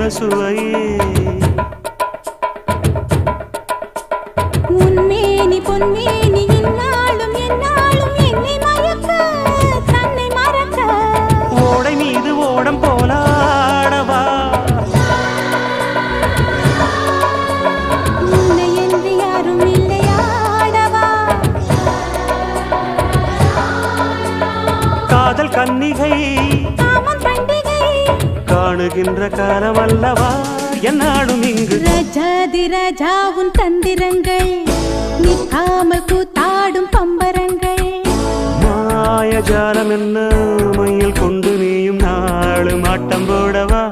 என்ன சுவையே உன்மேனி பொன்மேனி இந்நாளும் எந்நாளும் என்னை மயக்க தன்னை மறக்க ஓடை மீது ஓடம் போலாடவா உன்னை என்று யாரும் இல்லையாடவா காதல் கன்னிகை காமம் பண்டிகை காணுகின்ற காலம் அல்லவா என்னாடும் இங்கு ரஜாதி ராஜாவும் தந்திரங்கள் நிற்காமல் கூத்தாடும் பம்பரங்கள் மாயஜாலம் என்ன மையில் கொண்டு நீயும் நாளும் ஆட்டம் போடவா